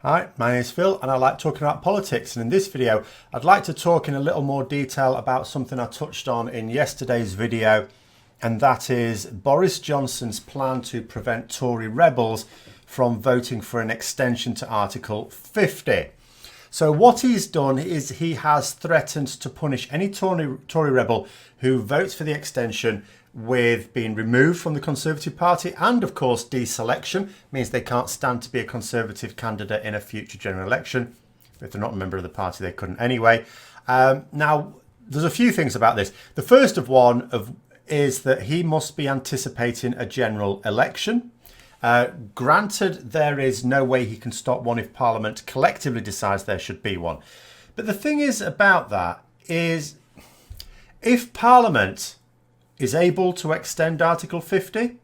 Hi, my name is Phil and I like talking about politics, and in this video I'd like to talk in a little more detail about something I touched on in yesterday's video, and that is Boris Johnson's plan to prevent Tory rebels from voting for an extension to Article 50. So what he's done is he has threatened to punish any Tory rebel who votes for the extension with being removed from the Conservative Party, and of course deselection means they can't stand to be a Conservative candidate in a future general election. If they're not a member of the party, they couldn't anyway. Now, there's a few things about this. The first is that he must be anticipating a general election. Granted, there is no way he can stop one if Parliament collectively decides there should be one. But the thing is about that is, if Parliament is able to extend Article 50,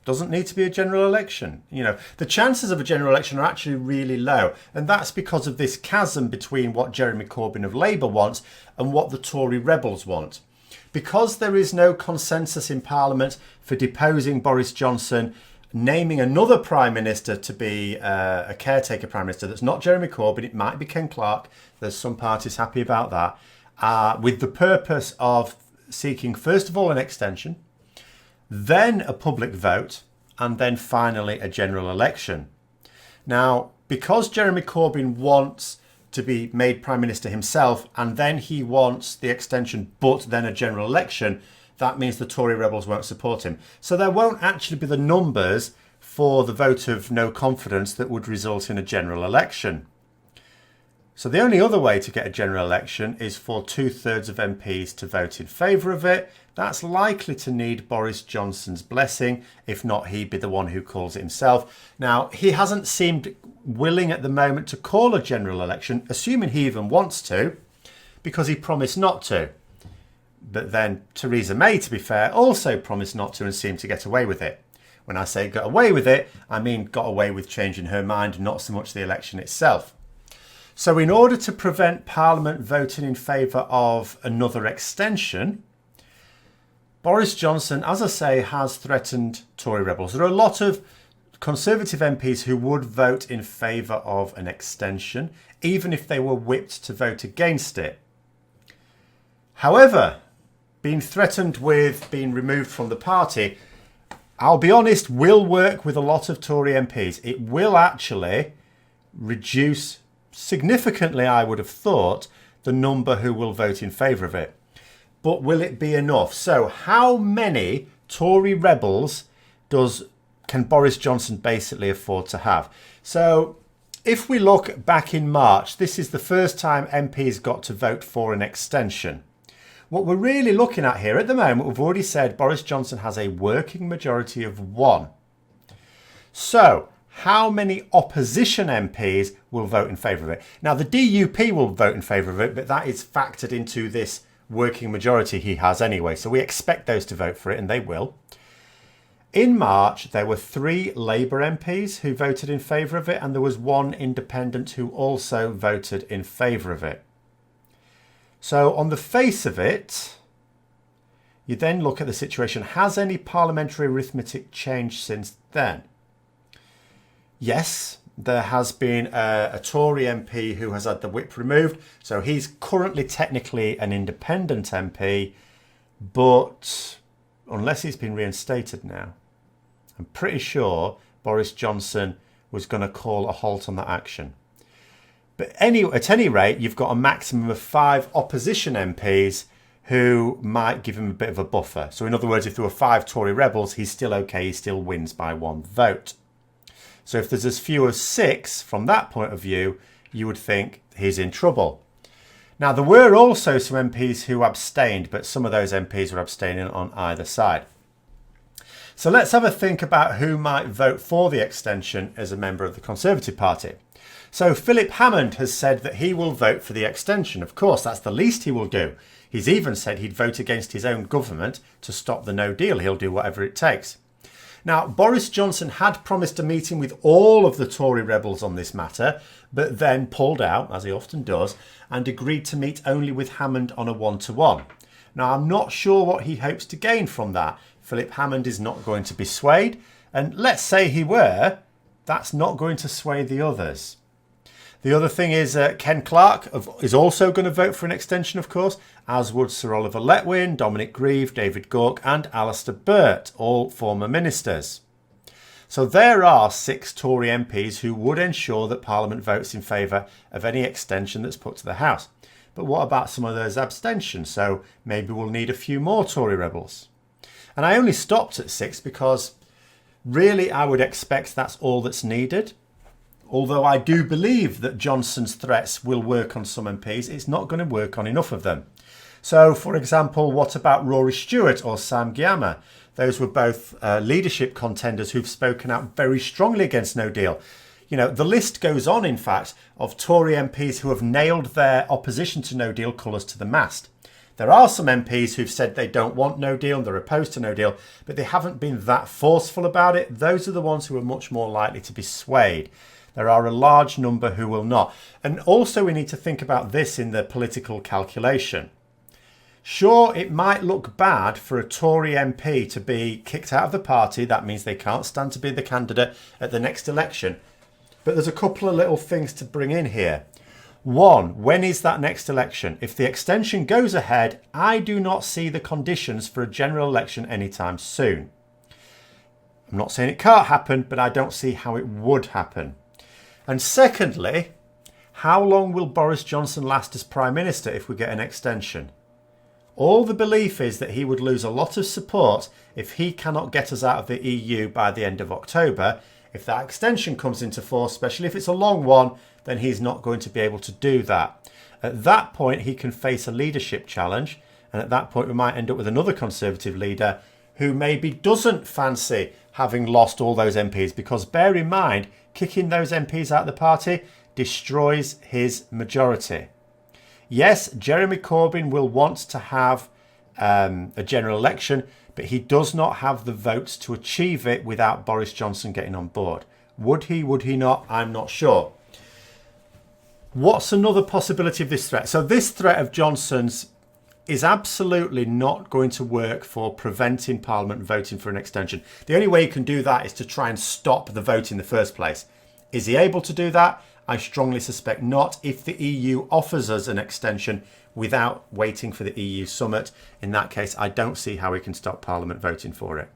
doesn't need to be a general election. You know, the chances of a general election are actually really low, and that's because of this chasm between what Jeremy Corbyn of Labour wants and what the Tory rebels want. Because there is no consensus in Parliament for deposing Boris Johnson, naming another Prime Minister to be a caretaker Prime Minister that's not Jeremy Corbyn, it might be Ken Clarke, there's some parties happy about that, with the purpose of seeking first of all an extension, then a public vote, and then finally a general election. Now, because Jeremy Corbyn wants to be made Prime Minister himself, and then he wants the extension but then a general election, that means the Tory rebels won't support him. So there won't actually be the numbers for the vote of no confidence that would result in a general election. So the only other way to get a general election is for 2/3 of MPs to vote in favour of it. That's likely to need Boris Johnson's blessing. If not, he'd be the one who calls it himself. Now, he hasn't seemed willing at the moment to call a general election, assuming he even wants to, because he promised not to. But then Theresa May, to be fair, also promised not to and seemed to get away with it. When I say got away with it, I mean got away with changing her mind, not so much the election itself. So in order to prevent Parliament voting in favour of another extension, Boris Johnson, as I say, has threatened Tory rebels. There are a lot of Conservative MPs who would vote in favour of an extension, even if they were whipped to vote against it. However, being threatened with being removed from the party, I'll be honest, will work with a lot of Tory MPs. It will actually reduce significantly, I would have thought, the number who will vote in favour of it. But will it be enough? So how many Tory rebels can Boris Johnson basically afford to have? So if we look back in March, this is the first time MPs got to vote for an extension. What we're really looking at here at the moment, we've already said Boris Johnson has a working majority of 1. So how many opposition MPs will vote in favour of it? Now, the DUP will vote in favour of it, but that is factored into this working majority he has anyway. So we expect those to vote for it, and they will. In March, there were 3 Labour MPs who voted in favour of it, and there was 1 independent who also voted in favour of it. So on the face of it, you then look at the situation. Has any parliamentary arithmetic changed since then? Yes, there has been a Tory MP who has had the whip removed. So he's currently technically an independent MP, but unless he's been reinstated now, I'm pretty sure Boris Johnson was going to call a halt on that action. But at any rate, you've got a maximum of 5 opposition MPs who might give him a bit of a buffer. So in other words, if there were 5 Tory rebels, he's still okay. He still wins by 1 vote. So if there's as few as 6 from that point of view, you would think he's in trouble. Now, there were also some MPs who abstained, but some of those MPs were abstaining on either side. So let's have a think about who might vote for the extension as a member of the Conservative Party. So Philip Hammond has said that he will vote for the extension. Of course, that's the least he will do. He's even said he'd vote against his own government to stop the no deal. He'll do whatever it takes. Now, Boris Johnson had promised a meeting with all of the Tory rebels on this matter, but then pulled out, as he often does, and agreed to meet only with Hammond on a 1-to-1. Now, I'm not sure what he hopes to gain from that. Philip Hammond is not going to be swayed, and let's say he were, that's not going to sway the others. The other thing is Ken Clarke is also going to vote for an extension, of course, as would Sir Oliver Letwin, Dominic Grieve, David Gauke and Alistair Burt, all former ministers. So there are 6 Tory MPs who would ensure that Parliament votes in favour of any extension that's put to the House. But what about some of those abstentions? So maybe we'll need a few more Tory rebels. And I only stopped at 6 because really I would expect that's all that's needed. Although I do believe that Johnson's threats will work on some MPs, it's not going to work on enough of them. So, for example, what about Rory Stewart or Sam Gyamma? Those were both leadership contenders who've spoken out very strongly against no deal. You know, the list goes on, in fact, of Tory MPs who have nailed their opposition to no deal colours to the mast. There are some MPs who've said they don't want no deal and they're opposed to no deal, but they haven't been that forceful about it. Those are the ones who are much more likely to be swayed. There are a large number who will not. And also we need to think about this in the political calculation. Sure, it might look bad for a Tory MP to be kicked out of the party. That means they can't stand to be the candidate at the next election. But there's a couple of little things to bring in here. One, when is that next election? If the extension goes ahead, I do not see the conditions for a general election anytime soon. I'm not saying it can't happen, but I don't see how it would happen. And secondly, how long will Boris Johnson last as Prime Minister if we get an extension? All the belief is that he would lose a lot of support if he cannot get us out of the EU by the end of October. If that extension comes into force, especially if it's a long one, then he's not going to be able to do that. At that point, he can face a leadership challenge. And at that point, we might end up with another Conservative leader who maybe doesn't fancy having lost all those MPs, because bear in mind, kicking those MPs out of the party destroys his majority. Yes, Jeremy Corbyn will want to have a general election, but he does not have the votes to achieve it without Boris Johnson getting on board. Would he, would he not? I'm not sure. What's another possibility of this threat? So this threat of Johnson's is absolutely not going to work for preventing Parliament voting for an extension. The only way you can do that is to try and stop the vote in the first place. Is he able to do that? I strongly suspect not. If the EU offers us an extension without waiting for the EU summit, in that case, I don't see how we can stop Parliament voting for it.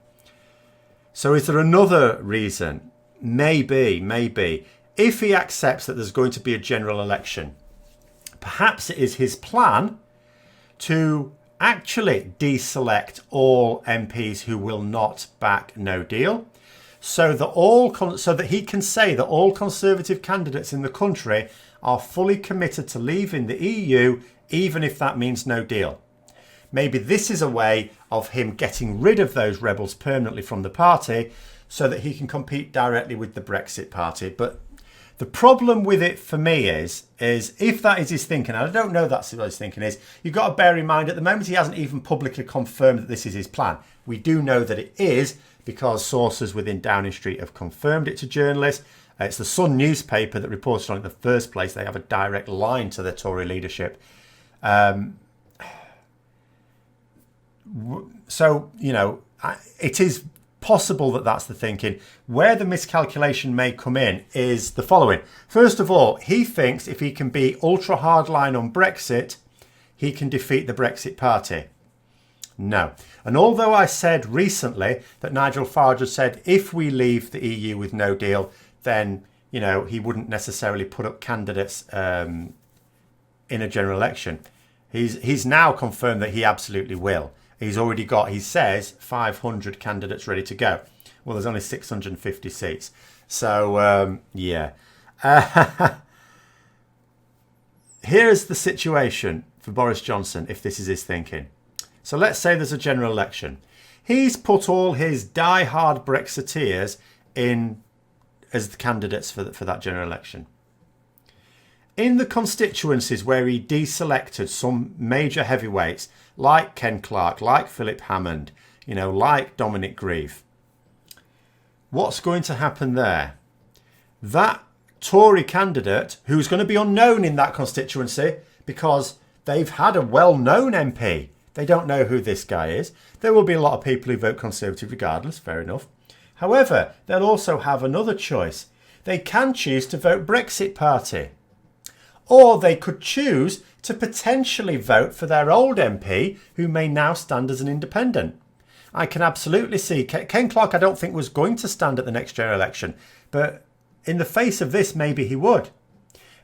So is there another reason? Maybe. If he accepts that there's going to be a general election, perhaps it is his plan to actually deselect all MPs who will not back no deal, so that he can say that all Conservative candidates in the country are fully committed to leaving the EU, even if that means no deal. Maybe this is a way of him getting rid of those rebels permanently from the party so that he can compete directly with the Brexit party. But the problem with it for me is if that is his thinking, and I don't know that's what his thinking is, you've got to bear in mind at the moment he hasn't even publicly confirmed that this is his plan. We do know that it is because sources within Downing Street have confirmed it to journalists. It's the Sun newspaper that reported on it in the first place. They have a direct line to the Tory leadership. So, you know, it is possible that that's the thinking. Where the miscalculation may come in is the following. First of all, he thinks if he can be ultra hardline on Brexit, he can defeat the Brexit party. No. And although I said recently that Nigel Farage had said if we leave the EU with no deal, then, you know, he wouldn't necessarily put up candidates in a general election. He's now confirmed that he absolutely will. He's already got, he says, 500 candidates ready to go. Well, there's only 650 seats. So, yeah. Here's the situation for Boris Johnson, if this is his thinking. So let's say there's a general election. He's put all his die-hard Brexiteers in as the candidates for that general election. In the constituencies where he deselected some major heavyweights, like Ken Clarke, like Philip Hammond, you know, like Dominic Grieve, what's going to happen there? That Tory candidate, who's going to be unknown in that constituency because they've had a well-known MP, they don't know who this guy is. There will be a lot of people who vote Conservative regardless, fair enough. However, they'll also have another choice. they can choose to vote Brexit Party. Or they could choose to potentially vote for their old MP, who may now stand as an independent. I can absolutely see Ken Clarke, I don't think was going to stand at the next general election, but in the face of this, maybe he would.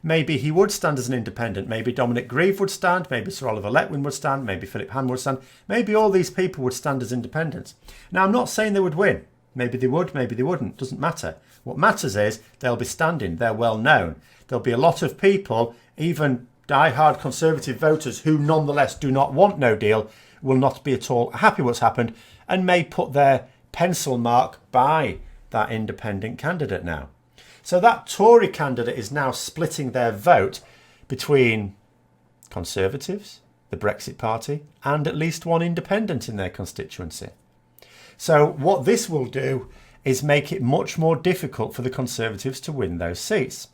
Maybe he would stand as an independent. Maybe Dominic Grieve would stand. Maybe Sir Oliver Letwin would stand. Maybe Philip Hamm would stand. Maybe all these people would stand as independents. Now, I'm not saying they would win. Maybe they would, maybe they wouldn't. Doesn't matter. What matters is they'll be standing. They're well known. There'll be a lot of people, even die-hard Conservative voters who nonetheless do not want no deal, will not be at all happy what's happened and may put their pencil mark by that independent candidate now. So that Tory candidate is now splitting their vote between Conservatives, the Brexit Party, and at least one independent in their constituency. So what this will do is make it much more difficult for the Conservatives to win those seats.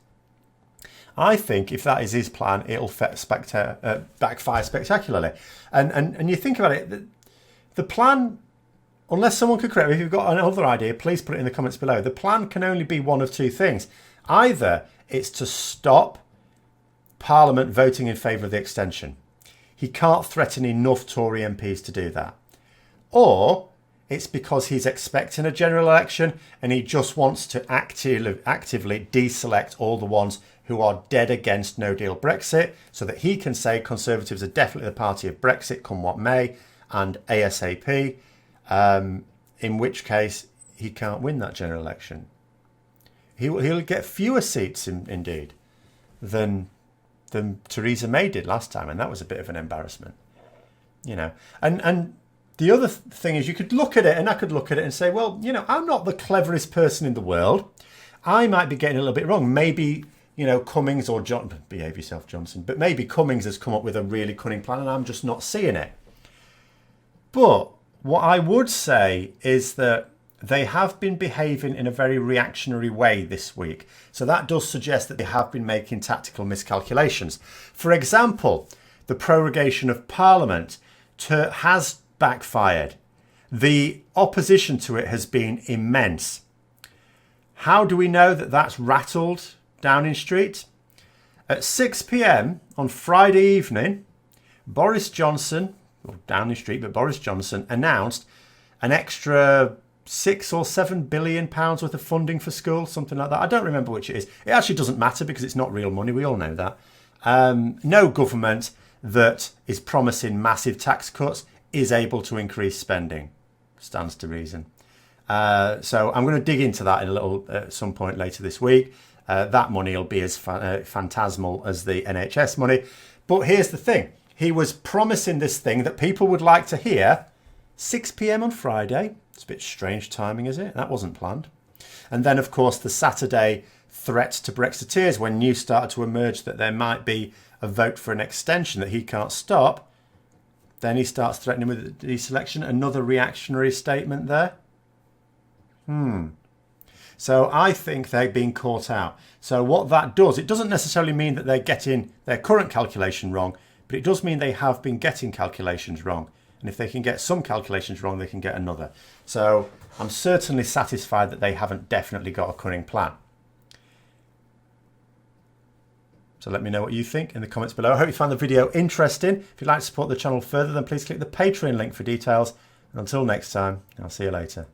I think if that is his plan, it'll backfire spectacularly. And you think about it, the plan, unless someone could correct me, if you've got another idea, please put it in the comments below. The plan can only be one of two things. Either it's to stop Parliament voting in favour of the extension. He can't threaten enough Tory MPs to do that. Or it's because he's expecting a general election and he just wants to actively deselect all the ones who are dead against no deal Brexit, so that he can say Conservatives are definitely the party of Brexit, come what may, and ASAP. In which case he can't win that general election. He'll get fewer seats indeed than Theresa May did last time, and that was a bit of an embarrassment, you know. And the other thing is, you could look at it, and I could look at it and say, well, you know, I'm not the cleverest person in the world. I might be getting a little bit wrong. Maybe, you know, Cummings or behave yourself, Johnson. But maybe Cummings has come up with a really cunning plan, and I'm just not seeing it. But what I would say is that they have been behaving in a very reactionary way this week. So that does suggest that they have been making tactical miscalculations. For example, the prorogation of Parliament has backfired. The opposition to it has been immense. How do we know that that's rattled Downing Street? At 6 p.m. on Friday evening, Boris Johnson, or Downing Street, but Boris Johnson announced an extra £6 or £7 billion worth of funding for schools, something like that. I don't remember which it is. It actually doesn't matter because it's not real money. We all know that. No government that is promising massive tax cuts is able to increase spending. Stands to reason. So I'm going to dig into that in a little at some point later this week. That money will be as phantasmal as the NHS money. But here's the thing. He was promising this thing that people would like to hear 6 p.m. on Friday. It's a bit strange timing, is it? That wasn't planned. And then, of course, the Saturday threats to Brexiteers when news started to emerge that there might be a vote for an extension that he can't stop. Then he starts threatening with deselection. Another reactionary statement there. So I think they've been caught out. So what that does, it doesn't necessarily mean that they're getting their current calculation wrong, but it does mean they have been getting calculations wrong. And if they can get some calculations wrong, they can get another. So I'm certainly satisfied that they haven't definitely got a cunning plan. So let me know what you think in the comments below. I hope you found the video interesting. If you'd like to support the channel further, then please click the Patreon link for details. And until next time, I'll see you later.